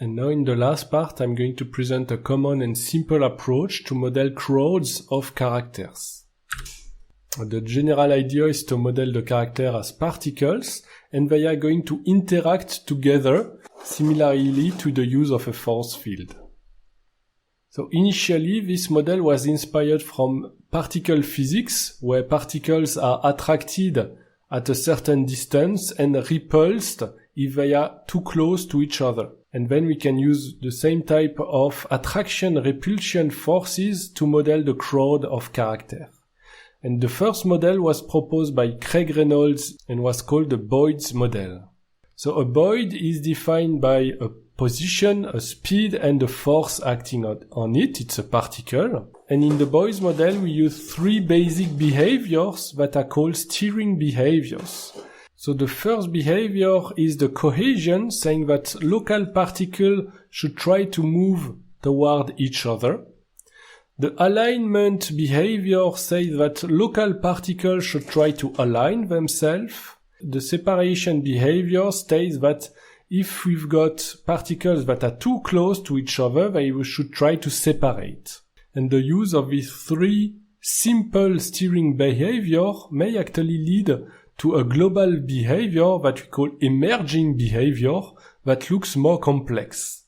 And now in the last part, I'm going to present a common and simple approach to model crowds of characters. The general idea is to model the character as particles, and they are going to interact together, similarly to the use of a force field. So initially, this model was inspired from particle physics, where particles are attracted at a certain distance and repulsed if they are too close to each other. And then we can use the same type of attraction-repulsion forces to model the crowd of characters. And the first model was proposed by Craig Reynolds and was called the Boyd's model. So a Boyd is defined by a position, a speed, and a force acting on it. It's a particle. And in the Boyd's model, we use three basic behaviors that are called steering behaviors. So the first behavior is the cohesion, saying that local particles should try to move toward each other. The alignment behavior says that local particles should try to align themselves. The separation behavior states that if we've got particles that are too close to each other, they should try to separate. And the use of these three simple steering behaviors may actually lead to a global behavior that we call emerging behavior that looks more complex.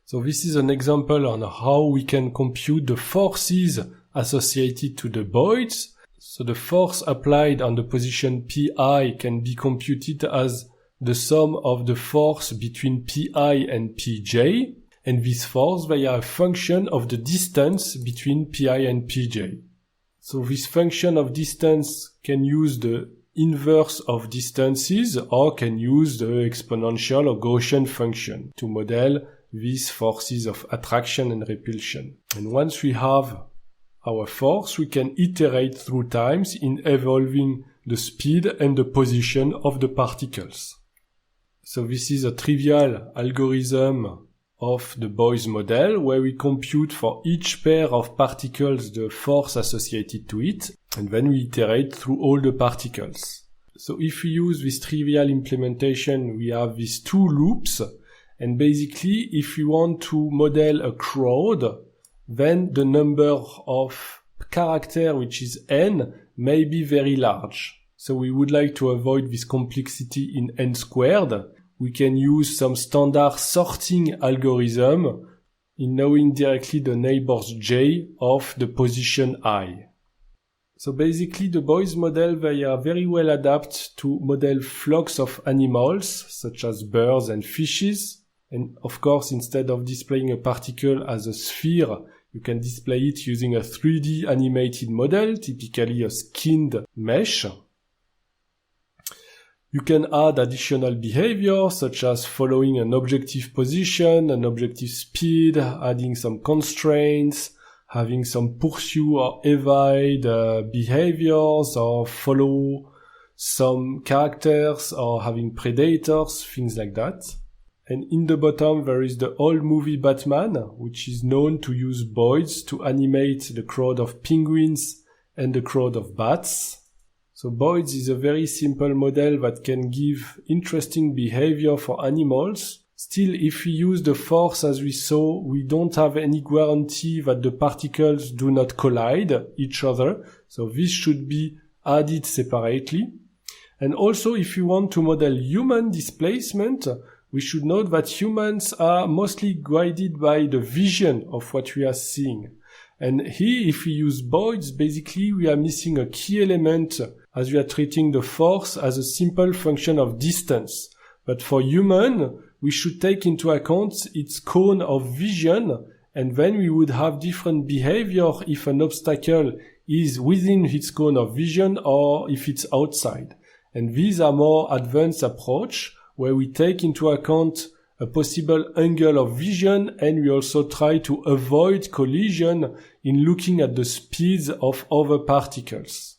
So this is an example on how we can compute the forces associated to the Boyds. So the force applied on the position pi can be computed as the sum of the force between pi and pj, and this force they are a function of the distance between pi and pj. So this function of distance can use the inverse of distances or can use the exponential or Gaussian function to model these forces of attraction and repulsion. And once we have our force, we can iterate through times in evolving the speed and the position of the particles. So this is a trivial algorithm of the Boyd's model where we compute for each pair of particles the force associated to it, and then we iterate through all the particles. So if we use this trivial implementation, we have these two loops, and basically if we want to model a crowd, then the number of characters, which is n, may be very large. So we would like to avoid this complexity in n squared. We can use some standard sorting algorithm in knowing directly the neighbors j of the position I. So basically the Boyd's model, they are very well adapted to model flocks of animals, such as birds and fishes. And of course, instead of displaying a particle as a sphere, you can display it using a 3D animated model, typically a skinned mesh. You can add additional behaviors such as following an objective position, an objective speed, adding some constraints, having some pursue or evade behaviors, or follow some characters, or having predators, things like that. And in the bottom there is the old movie Batman, which is known to use Boyds to animate the crowd of penguins and the crowd of bats. So Boyd's is a very simple model that can give interesting behavior for animals. Still, if we use the force as we saw, we don't have any guarantee that the particles do not collide each other. So this should be added separately. And also, if you want to model human displacement, we should note that humans are mostly guided by the vision of what we are seeing. And here, if we use Boyd's, basically we are missing a key element as we are treating the force as a simple function of distance. But for human, we should take into account its cone of vision, and then we would have different behavior if an obstacle is within its cone of vision or if it's outside. And these are more advanced approach where we take into account a possible angle of vision, and we also try to avoid collision in looking at the speeds of other particles.